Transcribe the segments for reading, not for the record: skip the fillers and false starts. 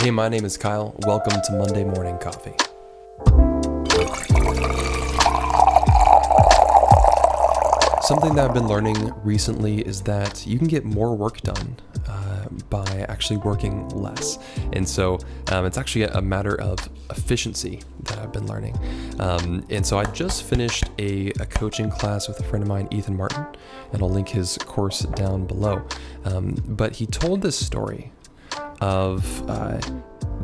Hey, my name is Kyle. Welcome to Monday Morning Coffee. Something that I've been learning recently is that you can get more work done by actually working less. And so it's actually a matter of efficiency that I've been learning. And so I just finished a coaching class with a friend of mine, Ethan Martin, and I'll link his course down below. But he told this story of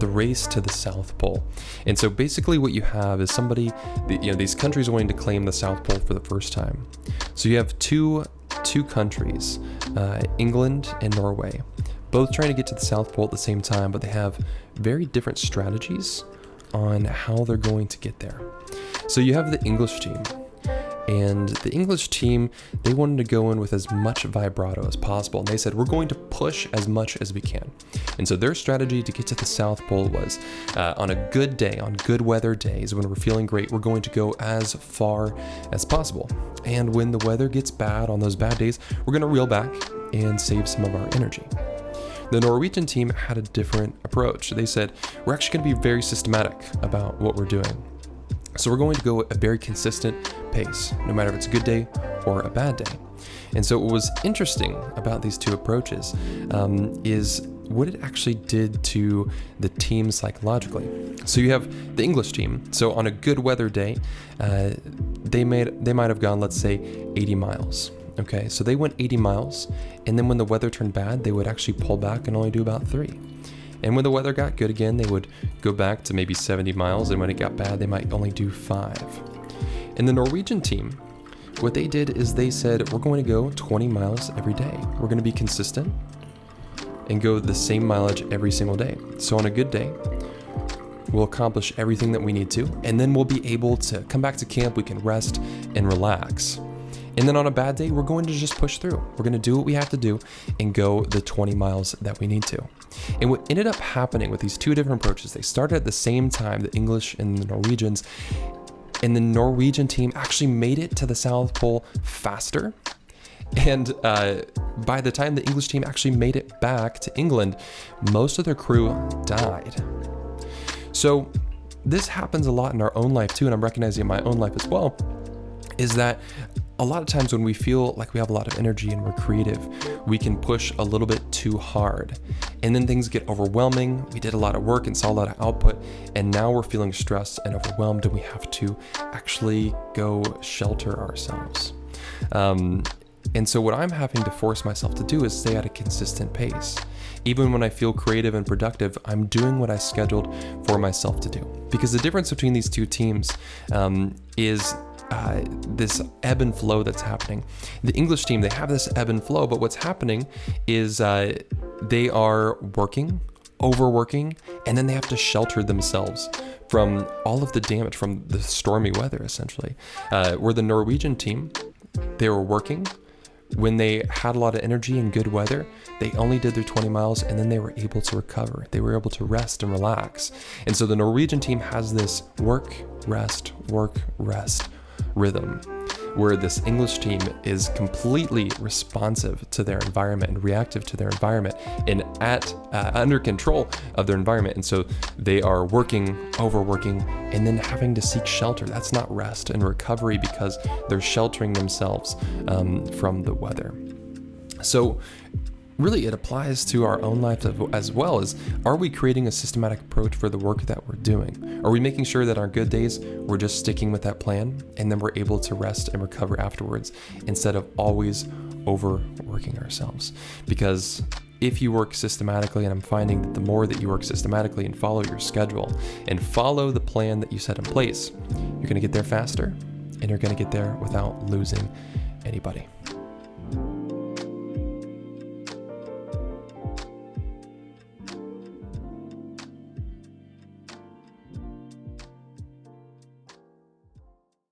the race to the South Pole. And so basically what you have is these countries wanting to claim the South Pole for the first time. So you have two countries, England and Norway, both trying to get to the South Pole at the same time, but they have very different strategies on how they're going to get there. So you have the English team. And the English team, they wanted to go in with as much vibrato as possible. And they said, we're going to push as much as we can. And so their strategy to get to the South Pole was on a good day, on good weather days, when we're feeling great, we're going to go as far as possible. And when the weather gets bad on those bad days, we're going to reel back and save some of our energy. The Norwegian team had a different approach. They said, we're actually going to be very systematic about what we're doing. So we're going to go at a very consistent pace, no matter if it's a good day or a bad day. And so what was interesting about these two approaches is what it actually did to the team psychologically. So you have the English team. So on a good weather day, they might have gone, let's say, 80 miles. Okay, so they went 80 miles, and then when the weather turned bad, they would actually pull back and only do about 3. And when the weather got good again, they would go back to maybe 70 miles, and when it got bad, they might only do 5. And the Norwegian team, what they did is they said, we're going to go 20 miles every day. We're going to be consistent and go the same mileage every single day. So on a good day, we'll accomplish everything that we need to, and then we'll be able to come back to camp, we can rest and relax. And then on a bad day, we're going to just push through. We're going to do what we have to do and go the 20 miles that we need to. And what ended up happening with these two different approaches, they started at the same time, the English and the Norwegians, and the Norwegian team actually made it to the South Pole faster. And by the time the English team actually made it back to England, most of their crew died. So this happens a lot in our own life too, and I'm recognizing in my own life as well, is that a lot of times when we feel like we have a lot of energy and we're creative, we can push a little bit too hard. And then things get overwhelming. We did a lot of work and saw a lot of output, and now we're feeling stressed and overwhelmed, and we have to actually go shelter ourselves. And so what I'm having to force myself to do is stay at a consistent pace. Even when I feel creative and productive, I'm doing what I scheduled for myself to do. Because the difference between these two teams is this ebb and flow that's happening. The English team, they have this ebb and flow, but what's happening is they are working, overworking, and then they have to shelter themselves from all of the damage from the stormy weather, essentially. Where the Norwegian team, they were working. When they had a lot of energy and good weather, they only did their 20 miles, and then they were able to recover. They were able to rest and relax. And so the Norwegian team has this work, rest rhythm, where this English team is completely responsive to their environment and reactive to their environment and under control of their environment. And so they are working, overworking, and then having to seek shelter. That's not rest and recovery because they're sheltering themselves from the weather. So really, it applies to our own life as well. As are we creating a systematic approach for the work that we're doing? Are we making sure that our good days, we're just sticking with that plan, and then we're able to rest and recover afterwards instead of always overworking ourselves? Because if you work systematically, and I'm finding that the more that you work systematically and follow your schedule and follow the plan that you set in place, you're going to get there faster, and you're going to get there without losing anybody.